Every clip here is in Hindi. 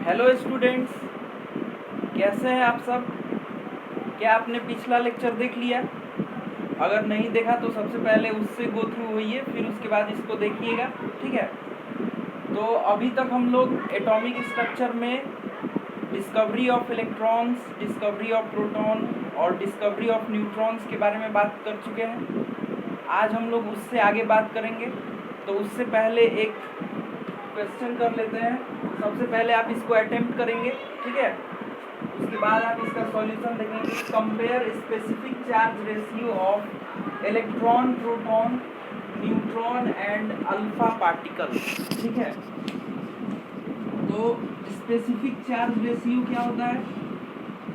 हेलो स्टूडेंट्स, कैसे हैं आप सब। क्या आपने पिछला लेक्चर देख लिया? अगर नहीं देखा तो सबसे पहले उससे गो थ्रू होइए, फिर उसके बाद इसको देखिएगा, ठीक है। तो अभी तक हम लोग एटॉमिक स्ट्रक्चर में discovery of electrons, discovery of proton और डिस्कवरी ऑफ न्यूट्रॉन्स के बारे में बात कर चुके हैं। आज हम लोग उससे आगे बात करेंगे। तो उससे पहले एक क्वेश्चन कर लेते हैं। सबसे पहले आप इसको अटेम्प्ट करेंगे, ठीक है। उसके बाद आप इसका सॉल्यूशन देखेंगे। Compare specific charge ratio of electron, proton, neutron and alpha particle, ठीक है। तो स्पेसिफिक चार्ज रेशियो क्या होता है?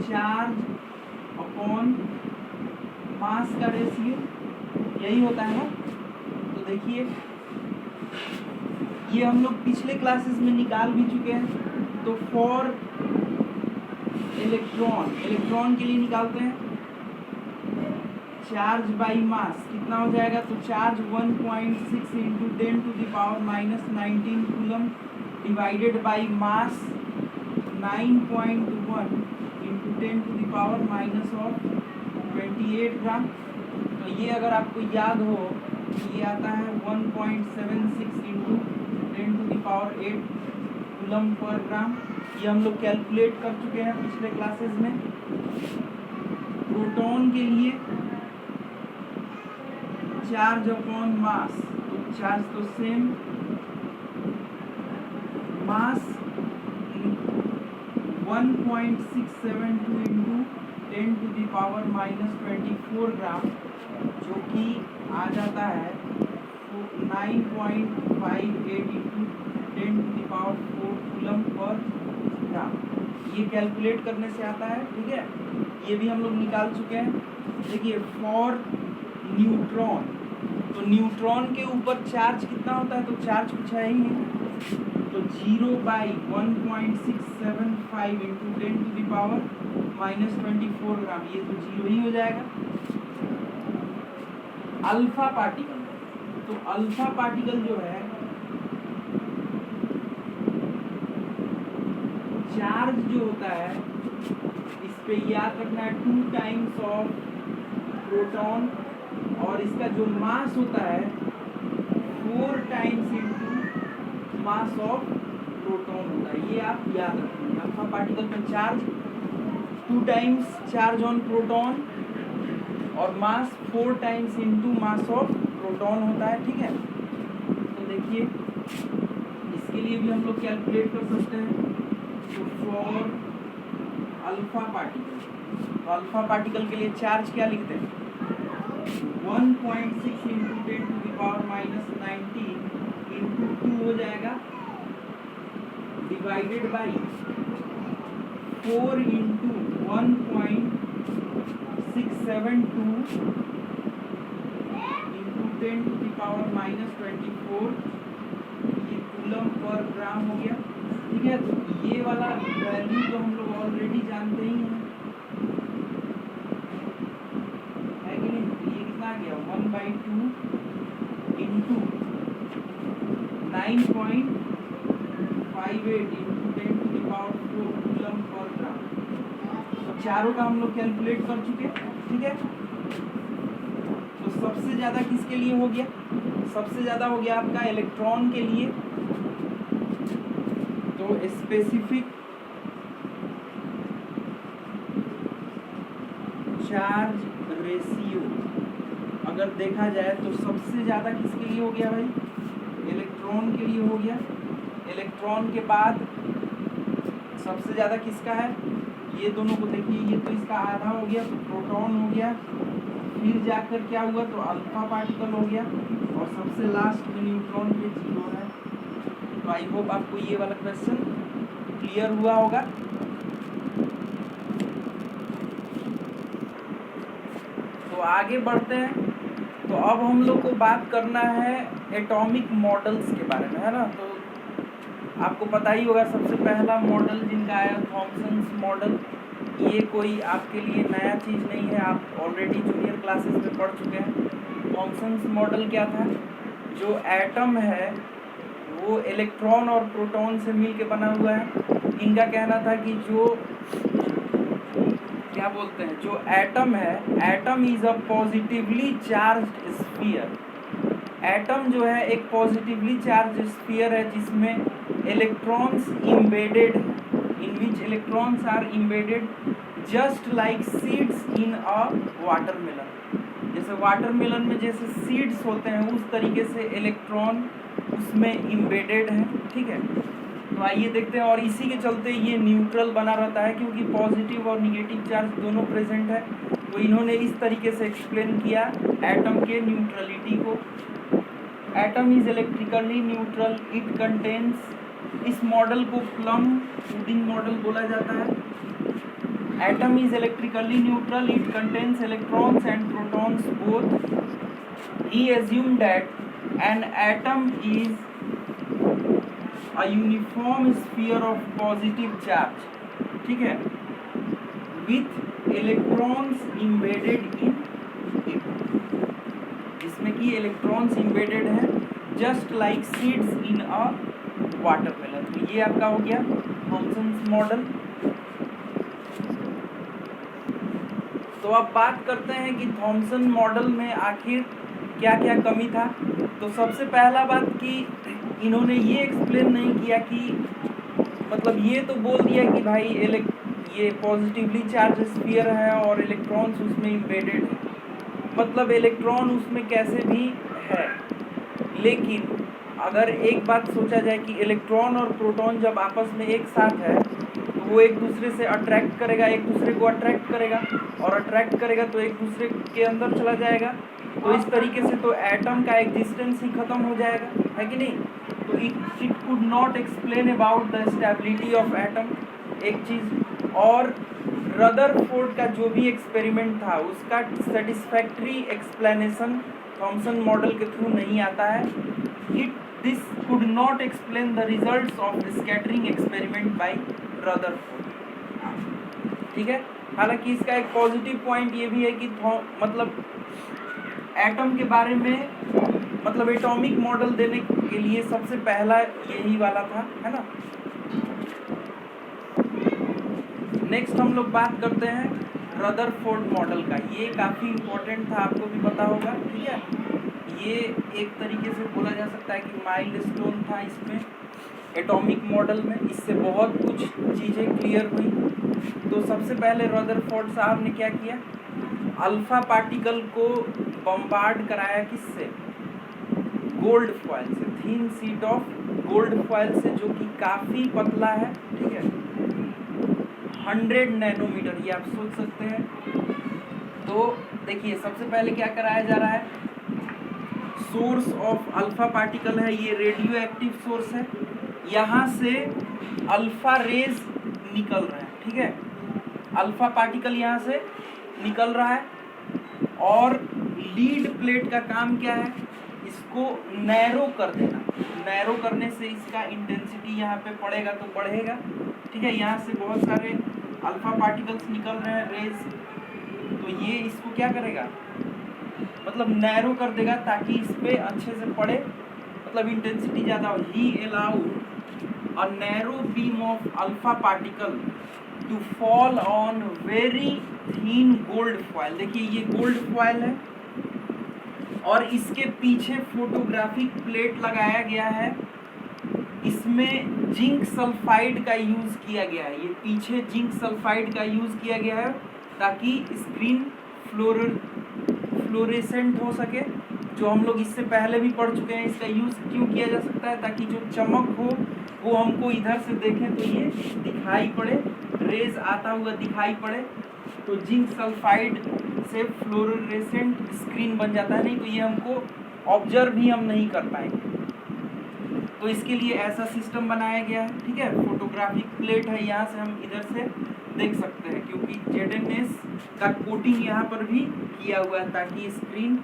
चार्ज अपॉन मास का रेशियो, यही होता है ना। तो देखिए, ये हम लोग पिछले क्लासेस में निकाल भी चुके हैं। तो फॉर इलेक्ट्रॉन के लिए निकालते हैं चार्ज बाई मास कितना हो जाएगा। तो charge 1.6 into 10 to the power -19 coulomb divided by mass 9.1 into 10 to the power -28 gram. तो ये अगर आपको याद हो, ये आता है 1.76 into 10 to the power 8 coulomb per gram. ये हम लोग कैलकुलेट कर चुके हैं पिछले क्लासेस में। प्रोटॉन के लिए चार्ज अपॉन मास, तो चार्ज तो same, mass 1.672 into 10 to the power -24 gram, जो कि आ जाता है 9.58 into 10 to the power 4 coulomb per gram. ये कैलकुलेट करने से आता है, ठीक है। ये भी हम लोग निकाल चुके हैं। देखिए, फॉर न्यूट्रॉन, तो न्यूट्रॉन के ऊपर चार्ज कितना होता है? तो चार्ज कुछ है ही नहीं। तो 0/1.675 इंटू 10 टू द पावर -24 ग्राम, ये तो 0 ही हो जाएगा। अल्फा पार्टिकल, तो अल्फा पार्टिकल जो है, चार्ज जो होता है इस पे याद रखना है 2 टाइम्स ऑफ प्रोटॉन, और इसका जो मास होता है 4 times into mass of proton होता है। ये आप याद रखेंगे। अल्फा पार्टिकल में charge 2 times charge on proton और मास 4 times into mass of proton होता है, ठीक है। तो देखिए, इसके लिए भी हम लोग कैलकुलेट कर सकते हैं। तो फॉर अल्फा पार्टिकल, तो अल्फा पार्टिकल के लिए चार्ज क्या लिखते हैं? 1.6 into 10 to the power -19 into 2 हो जाएगा, divided by 4 into 1.672 into 10 to the power -24, ये कूलम पर ग्राम हो गया, ठीक है। तो ये वाला वैल्यू तो हम लोग ऑलरेडी जानते ही हैं, है कि नहीं। तो ये कितना आ गया? 1/2 into 9.58 into 10 to the power 4 coulomb per gram. तो चारों का हम लोग कैलकुलेट कर चुके, ठीक है। तो सबसे ज़्यादा किसके लिए हो गया? सबसे ज़्यादा हो गया आपका इलेक्ट्रॉन के लिए। तो स्पेसिफिक चार्ज रेशियो अगर देखा जाए तो सबसे ज़्यादा किसके लिए हो गया भाई? इलेक्ट्रॉन के लिए हो गया। इलेक्ट्रॉन के बाद सबसे ज़्यादा किसका है? ये दोनों को देखिए, ये तो इसका आधा हो गया, तो प्रोटॉन हो गया। फिर जाकर क्या हुआ? तो अल्फा पार्टिकल हो गया, और सबसे लास्ट में न्यूट्रॉन पे 0 है। तो आई होप आपको ये वाला क्वेश्चन क्लियर हुआ होगा। तो आगे बढ़ते हैं। तो अब हम लोग को बात करना है एटॉमिक मॉडल्स के बारे में, है ना। तो आपको पता ही होगा, सबसे पहला मॉडल जिनका आया थॉमसन्स मॉडल। ये कोई आपके लिए नया चीज़ नहीं है, आप ऑलरेडी जूनियर क्लासेस में पढ़ चुके हैं। थॉमसन्स मॉडल क्या था? जो एटम है वो इलेक्ट्रॉन और प्रोटॉन से मिल के बना हुआ है। इनका कहना था कि जो क्या बोलते हैं, जो एटम है, atom is a positively charged sphere. Atom जो है एक पॉजिटिवली चार्ज स्फीयर है जिसमें electrons embedded, in which electrons are embedded just like seeds in a watermelon. जैसे वाटरमेलन में जैसे सीड्स होते हैं उस तरीके से इलेक्ट्रॉन उसमें इम्बेडेड है। ठीक है, तो आइए देखते हैं। और इसी के चलते ये न्यूट्रल बना रहता है क्योंकि पॉजिटिव और निगेटिव चार्ज दोनों प्रेजेंट है। तो इन्होंने इस तरीके से एक्सप्लेन किया एटम के न्यूट्रलिटी को। Atom is electrically neutral, it contains, इस मॉडल को प्लम पुडिंग मॉडल बोला जाता है। Atom is electrically neutral, it contains electrons and protons both. He assumed that an atom is a uniform sphere of positive charge, ठीक है, with electrons embedded in it, जिसमें कि इलेक्ट्रॉन्स इम्बेडेड हैं just like seeds in a watermelon. तो ये आपका हो गया थॉमसन्स मॉडल। तो अब बात करते हैं कि थॉमसन मॉडल में आखिर क्या क्या कमी था। तो सबसे पहला बात कि इन्होंने ये एक्सप्लेन नहीं किया कि मतलब ये तो बोल दिया कि भाई ये पॉजिटिवली चार्ज स्फीयर है और इलेक्ट्रॉन्स उसमें इम्बेडेड है, मतलब इलेक्ट्रॉन उसमें कैसे भी है। लेकिन अगर एक बात सोचा जाए कि इलेक्ट्रॉन और प्रोटॉन जब आपस में एक साथ है तो वो एक दूसरे से अट्रैक्ट करेगा, एक दूसरे को अट्रैक्ट करेगा, और अट्रैक्ट करेगा तो एक दूसरे के अंदर चला जाएगा। तो इस तरीके से तो एटम का एग्जिस्टेंस ही ख़त्म हो जाएगा, है कि नहीं। तो it could not explain about the stability of atom, एक चीज़। और रदरफोर्ड का जो भी एक्सपेरिमेंट था उसका सेटिस्फैक्ट्री एक्सप्लेनेशन थॉमसन मॉडल के थ्रू नहीं आता है। This could not explain the results of scattering experiment by Rutherford, ठीक है। हालांकि इसका एक पॉजिटिव पॉइंट ये भी है कि मतलब एटम के बारे में मतलब एटॉमिक मॉडल देने के लिए सबसे पहला यही वाला था, है ना। नेक्स्ट हम लोग बात करते हैं रदरफोर्ड मॉडल का। ये काफ़ी इम्पोर्टेंट था, आपको भी पता होगा, ठीक है। ये एक तरीके से बोला जा सकता है कि माइलस्टोन था इसमें एटॉमिक मॉडल में। इससे बहुत कुछ चीज़ें क्लियर हुई। तो सबसे पहले रदरफोर्ड साहब ने क्या किया, अल्फ़ा पार्टिकल को बम्बार्ड कराया किससे, गोल्ड फॉयल से, thin sheet of gold foil से, जो कि काफ़ी पतला है, ठीक है, 100 नैनोमीटर, ये आप सोच सकते हैं। तो देखिए सबसे पहले क्या कराया जा रहा है, सोर्स ऑफ अल्फ़ा पार्टिकल है, ये रेडियो एक्टिव सोर्स है, यहाँ से अल्फ़ा रेज निकल रहे हैं, ठीक है। अल्फ़ा पार्टिकल यहाँ से निकल रहा है और लीड प्लेट का काम क्या है, इसको नैरो कर देना। नैरो करने से इसका इंटेंसिटी यहाँ पे पड़ेगा तो बढ़ेगा, ठीक है। यहाँ से बहुत सारे अल्फ़ा पार्टिकल्स निकल रहे हैं, रेज, तो ये इसको क्या करेगा, मतलब नैरो कर देगा ताकि इस पर अच्छे से पड़े, मतलब इंटेंसिटी ज़्यादा हो। He allowed a narrow beam of alpha particle to fall on very thin gold foil. देखिए ये गोल्ड फॉयल है और इसके पीछे फोटोग्राफिक प्लेट लगाया गया है, इसमें जिंक सल्फाइड का यूज़ किया गया है। ये पीछे जिंक सल्फाइड का यूज़ किया गया है ताकि स्क्रीन फ्लोरेसेंट हो सके, जो हम लोग इससे पहले भी पढ़ चुके हैं। इसका यूज़ क्यों किया जा सकता है, ताकि जो चमक हो वो हमको इधर से देखें तो ये दिखाई पड़े, रेज आता हुआ दिखाई पड़े, तो जिंक सल्फाइड से फ्लोरेसेंट स्क्रीन बन जाता है, नहीं तो ये हमको ऑब्जर्व भी हम नहीं कर पाएंगे। तो इसके लिए ऐसा सिस्टम बनाया गया है, ठीक है। फोटोग्राफिक प्लेट है, यहाँ से हम इधर से देख सकते हैं क्योंकि ZNS का कोटिंग यहाँ पर भी किया हुआ है ताकि स्क्रीन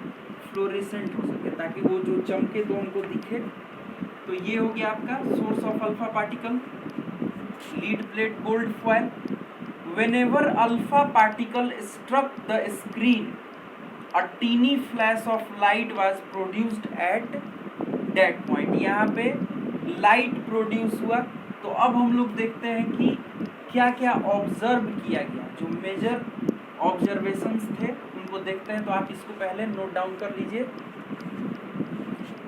फ्लोरेसेंट हो सके, ताकि वो जो चमके तो हमको दिखे। तो ये हो गया आपका source of alpha particle, lead plate, gold foil. Whenever alpha particle struck the screen a tiny flash of light was produced at that point. यहाँ पे लाइट प्रोड्यूस हुआ तो अब हम लोग देखते हैं कि क्या क्या ऑब्जर्व किया गया, जो मेजर ऑब्जर्वेशंस थे उनको देखते हैं। तो आप इसको पहले नोट डाउन कर लीजिए,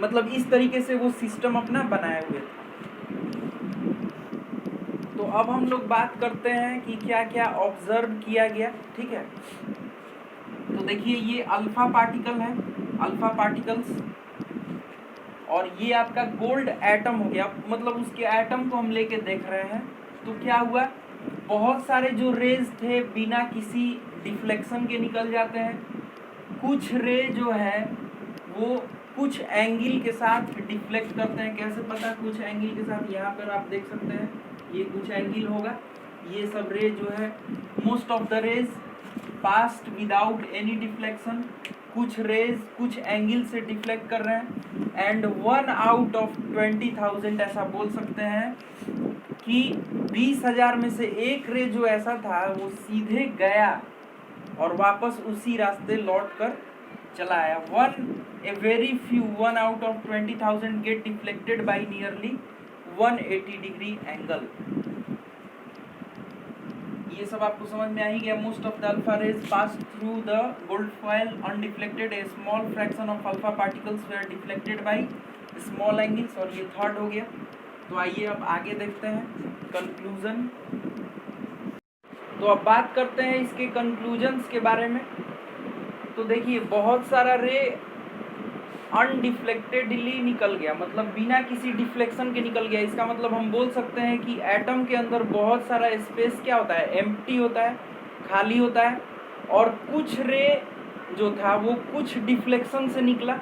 मतलब इस तरीके से वो सिस्टम अपना बनाए हुए था। तो अब हम लोग बात करते हैं कि क्या क्या ऑब्जर्व किया गया, ठीक है। तो देखिए ये अल्फा पार्टिकल है, अल्फा पार्टिकल्स, और ये आपका गोल्ड एटम हो गया, मतलब उसके एटम को हम लेके देख रहे हैं। तो क्या हुआ, बहुत सारे जो रेज थे बिना किसी डिफ्लेक्शन के निकल जाते हैं। कुछ रे जो है वो कुछ एंगल के साथ डिफ्लेक्ट करते हैं। कैसे पता कुछ एंगल के साथ, यहाँ पर आप देख सकते हैं ये कुछ एंगल होगा। ये सब रे जो है most of the rays passed without any deflection, कुछ रेज कुछ एंगल से डिफ्लेक्ट कर रहे हैं। एंड 1 आउट ऑफ 20,000 ऐसा बोल सकते हैं कि 20,000 में से एक रे जो ऐसा था वो सीधे गया और वापस उसी रास्ते लौट कर चला आया। A very few 1 out of 20,000 get deflected by nearly 180 degree angle. ये सब आपको समझ में आ ही गया। Most of the alpha rays pass through the gold foil undeflected, a small fraction of alpha particles were deflected by small angles, और ये थर्ड हो गया। तो आइए अब आगे देखते हैं कंक्लूजन। तो अब बात करते हैं इसके कंक्लूजन्स के बारे में। तो देखिए बहुत सारा रे अनडिफ्लेक्टेडली निकल गया, मतलब बिना किसी डिफ्लेक्शन के निकल गया। इसका मतलब हम बोल सकते हैं कि एटम के अंदर बहुत सारा स्पेस क्या होता है, एम्प्टी होता है, खाली होता है। और कुछ रे जो था वो कुछ डिफ्लेक्शन से निकला।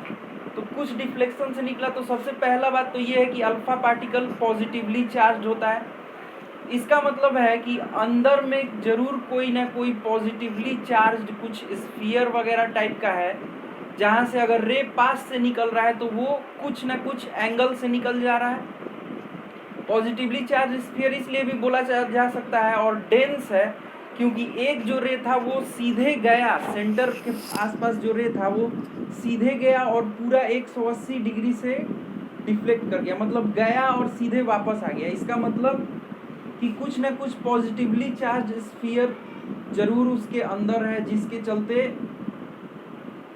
तो कुछ डिफ्लेक्शन से निकला तो सबसे पहला बात तो ये है कि अल्फा पार्टिकल पॉजिटिवली चार्ज होता है। इसका मतलब है कि अंदर में जरूर कोई ना कोई पॉजिटिवली चार्ज कुछ स्फीयर वगैरह टाइप का है, जहाँ से अगर रे पास से निकल रहा है तो वो कुछ ना कुछ एंगल से निकल जा रहा है। पॉजिटिवली चार्ज स्फीयर इसलिए भी बोला जा सकता है। और डेंस है क्योंकि एक जो रे था वो सीधे गया, सेंटर के आसपास जो रे था वो सीधे गया और पूरा 180 डिग्री से डिफ्लेक्ट कर गया, मतलब गया और सीधे वापस आ गया। इसका मतलब कि कुछ ना कुछ पॉजिटिवली चार्ज स्फीयर जरूर उसके अंदर है, जिसके चलते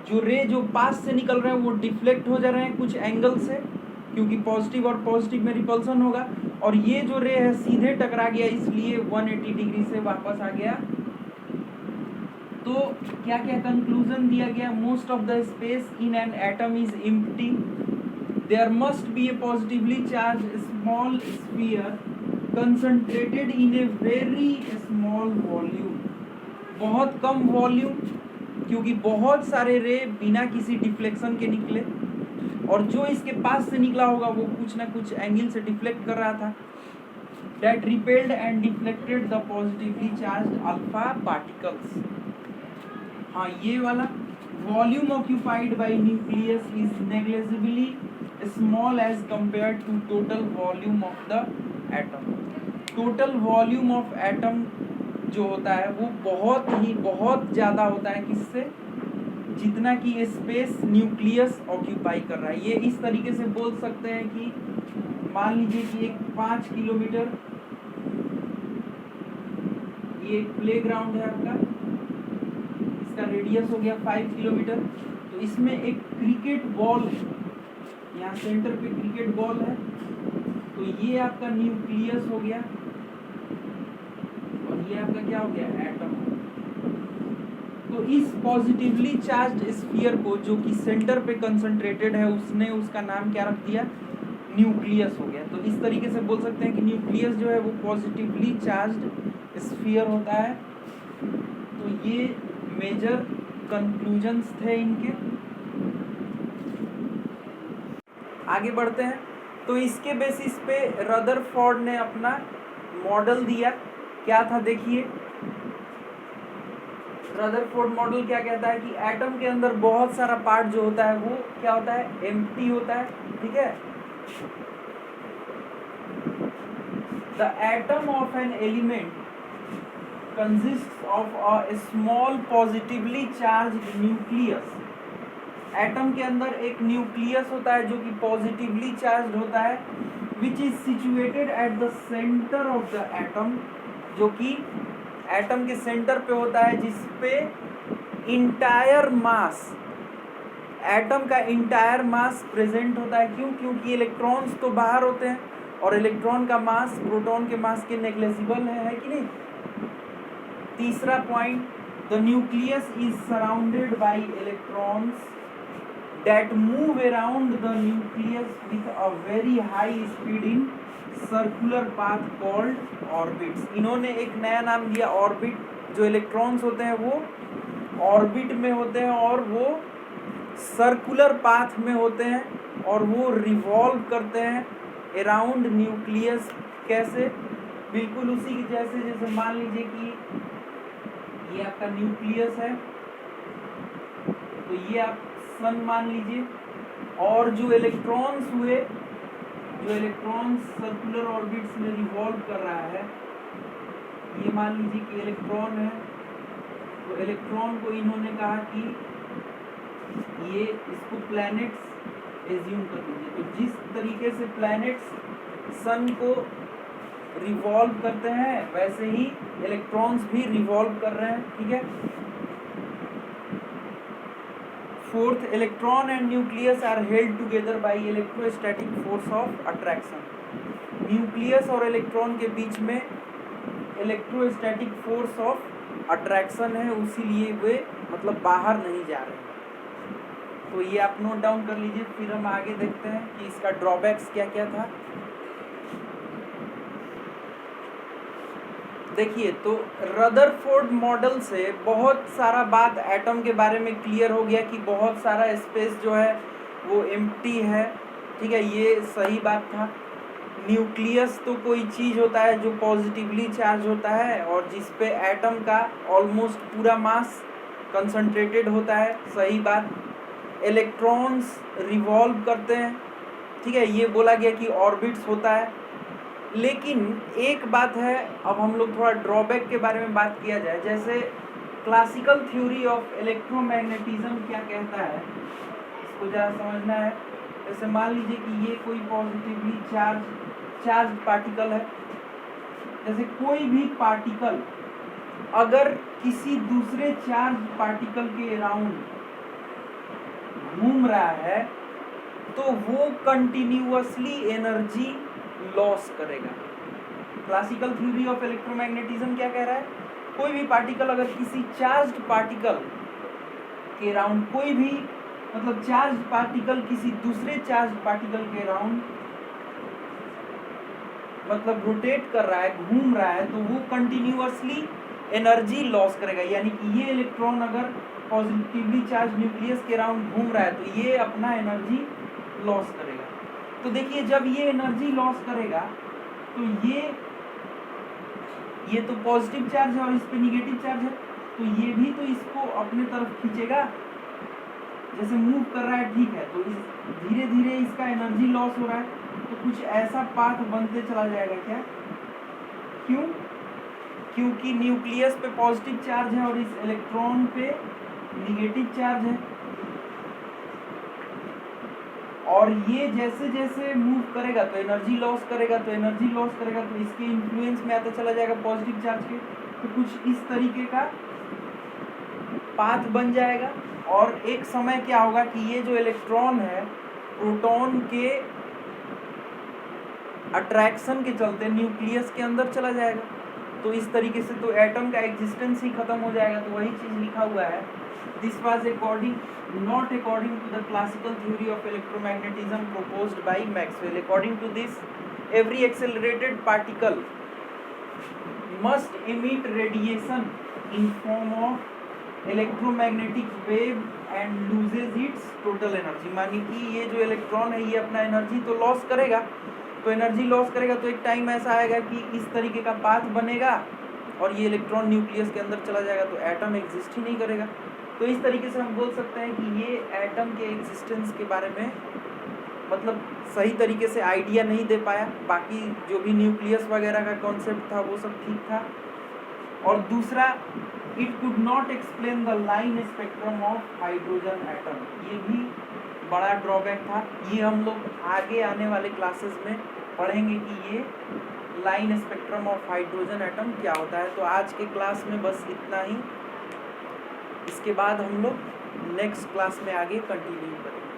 जो रे जो पास से निकल रहे हैं वो डिफ्लेक्ट हो जा रहे हैं कुछ एंगल से, क्योंकि पॉजिटिव और पॉजिटिव में रिपल्सन होगा। और ये जो रे है सीधे टकरा गया, इसलिए 180 डिग्री से वापस आ गया। तो क्या क्या कंक्लूजन दिया गया, most of the space in an atom is empty, there must be a positively charge small sphere concentrated in a very small volume, बहुत कम वॉल्यूम, क्योंकि बहुत सारे रे बिना किसी डिफ्लेक्शन के निकले और जो इसके पास से निकला होगा वो कुछ ना कुछ एंगल से डिफ्लेक्ट कर रहा था। That repelled and deflected the positively charged alpha particles. हाँ ये वाला volume occupied by nucleus is negligibly small as compared to total volume of the atom. Total volume of atom जो होता है वो बहुत ज़्यादा होता है किससे, जितना कि स्पेस न्यूक्लियस ऑक्यूपाई कर रहा है। ये इस तरीके से बोल सकते हैं कि मान लीजिए कि एक 5 किलोमीटर ये एक प्ले ग्राउंड है आपका, इसका रेडियस हो गया 5 किलोमीटर। तो इसमें एक क्रिकेट बॉल है, यहाँ सेंटर पे क्रिकेट बॉल है, तो ये आपका न्यूक्लियस हो गया और ये आपका क्या हो गया, एटम। तो इस पॉजिटिवली चार्ज्ड स्फीयर को जो कि सेंटर पे कंसंट्रेटेड है उसने उसका नाम क्या रख दिया, न्यूक्लियस हो गया। तो इस तरीके से बोल सकते हैं कि न्यूक्लियस जो है वो पॉजिटिवली चार्ज्ड स्फीयर होता है। तो ये मेजर कंक्लूजन्स थे इनके। आगे बढ़ते हैं। तो इसके बेसिस पे रदरफोर्ड ने अपना मॉडल दिया, क्या था देखिए। रदरफोर्ड मॉडल क्या कहता है कि एटम के अंदर बहुत सारा पार्ट जो होता है वो क्या होता है, एम्प्टी होता है, ठीक है। The atom of an element consists of a small positively charged nucleus atom के अंदर एक न्यूक्लियस होता है जो कि पॉजिटिवली चार्ज होता है, which is situated at the centre of the atom, जो कि एटम के सेंटर पे होता है, जिसपे इंटायर मास, एटम का इंटायर मास प्रेजेंट होता है। क्यों? क्योंकि इलेक्ट्रॉन्स तो बाहर होते हैं और इलेक्ट्रॉन का मास प्रोटॉन के मास के नेग्लिजिबल है कि नहीं। तीसरा point, the nucleus is surrounded by electrons that move around the nucleus with a very high speed in circular path called orbits। इन्होंने एक नया नाम दिया ऑर्बिट। जो इलेक्ट्रॉन्स होते हैं वो ऑर्बिट में होते हैं और वो सर्कुलर पाथ में होते हैं और वो रिवॉल्व करते हैं अराउंड न्यूक्लियस। कैसे? बिल्कुल उसी की जैसे, जैसे मान लीजिए कि ये आपका न्यूक्लियस है, तो ये आप सन मान लीजिए, और जो इलेक्ट्रॉन्स हुए, जो इलेक्ट्रॉन्स सर्कुलर ऑर्बिट्स में रिवॉल्व कर रहा है, ये मान लीजिए कि इलेक्ट्रॉन है, तो इलेक्ट्रॉन को इन्होंने कहा कि ये इसको प्लैनेट्स एज्यूम कर लीजिए। तो जिस तरीके से प्लैनेट्स सन को रिवॉल्व करते हैं वैसे ही इलेक्ट्रॉन्स भी रिवॉल्व कर रहे हैं, ठीक है। Fourth, electron and nucleus are held together by electrostatic force of attraction. Nucleus और इलेक्ट्रॉन के बीच में इलेक्ट्रोस्टैटिक फोर्स ऑफ अट्रैक्शन है, उसीलिए वे मतलब बाहर नहीं जा रहे हैं। तो ये आप नोट डाउन कर लीजिए। फिर हम आगे देखते हैं कि इसका ड्रॉबैक्स क्या क्या था। देखिए, तो रदरफोर्ड मॉडल से बहुत सारा बात एटम के बारे में क्लियर हो गया कि बहुत सारा स्पेस जो है वो एम्प्टी है, ठीक है, ये सही बात था। न्यूक्लियस तो कोई चीज़ होता है जो पॉजिटिवली चार्ज होता है और जिस पे एटम का ऑलमोस्ट पूरा मास कंसंट्रेटेड होता है, सही बात। इलेक्ट्रॉन्स रिवॉल्व करते हैं, ठीक है, ये बोला गया कि ऑर्बिट्स होता है। लेकिन एक बात है, अब हम लोग थोड़ा ड्रॉबैक के बारे में बात किया जाए। जैसे क्लासिकल थ्योरी ऑफ इलेक्ट्रोमैग्नेटिज्म क्या कहता है, इसको ज़रा समझना है। जैसे मान लीजिए कि ये कोई पॉजिटिवली चार्ज पार्टिकल है। जैसे कोई भी पार्टिकल अगर किसी दूसरे चार्ज पार्टिकल के अराउंड घूम रहा है तो वो कंटिन्यूअसली एनर्जी लॉस करेगा। क्लासिकल थ्योरी ऑफ इलेक्ट्रोमैग्नेटिज्म क्या कह रहा है? कोई भी पार्टिकल अगर किसी चार्ज्ड पार्टिकल के अराउंड, कोई भी मतलब चार्ज्ड पार्टिकल किसी दूसरे चार्ज्ड पार्टिकल के अराउंड मतलब रोटेट कर रहा है, घूम रहा है, तो वो कंटिन्यूअसली एनर्जी लॉस करेगा। यानी कि ये इलेक्ट्रॉन अगर पॉजिटिवली चार्ज न्यूक्लियस के अराउंड घूम रहा है तो ये अपना एनर्जी लॉस करेगा। तो देखिए, जब ये एनर्जी लॉस करेगा तो ये तो पॉजिटिव चार्ज है और इस पे निगेटिव चार्ज है, तो ये भी तो इसको अपने तरफ खींचेगा। जैसे मूव कर रहा है, ठीक है, तो इस धीरे धीरे इसका एनर्जी लॉस हो रहा है, तो कुछ ऐसा पाथ बनते चला जाएगा। क्या? क्यों? क्योंकि न्यूक्लियस पे पॉजिटिव चार्ज है और इस इलेक्ट्रॉन पे निगेटिव चार्ज है, और ये जैसे जैसे मूव करेगा तो एनर्जी लॉस करेगा, तो एनर्जी लॉस करेगा तो इसके इन्फ्लुएंस में आता चला जाएगा पॉजिटिव चार्ज के। तो कुछ इस तरीके का पाथ बन जाएगा, और एक समय क्या होगा कि ये जो इलेक्ट्रॉन है प्रोटॉन के अट्रैक्शन के चलते न्यूक्लियस के अंदर चला जाएगा। तो इस तरीके से तो एटम का एग्जिस्टेंस ही खत्म हो जाएगा। तो वही चीज़ लिखा हुआ है, this was not according to the classical theory of electromagnetism proposed by Maxwell. According to this, every accelerated particle must emit radiation in form of electromagnetic wave and loses its total energy। मानिए कि ये जो इलेक्ट्रॉन है ये अपना एनर्जी तो लॉस करेगा, तो एनर्जी लॉस करेगा तो एक टाइम ऐसा आएगा कि इस तरीके का पाथ बनेगा और ये इलेक्ट्रॉन न्यूक्लियस के अंदर चला जाएगा, तो एटम एग्जिस्ट ही नहीं करेगा। तो इस तरीके से हम बोल सकते हैं कि ये एटम के एग्जिस्टेंस के बारे में मतलब सही तरीके से आइडिया नहीं दे पाया। बाकी जो भी न्यूक्लियस वगैरह का कॉन्सेप्ट था वो सब ठीक था। और दूसरा it could not explain the line spectrum of hydrogen atom. ये भी बड़ा ड्रॉबैक था। ये हम लोग आगे आने वाले क्लासेस में पढ़ेंगे कि ये line spectrum of hydrogen atom क्या होता है। तो आज के क्लास में बस इतना ही। इसके बाद हम लोग नेक्स्ट क्लास में आगे कंटिन्यू करेंगे।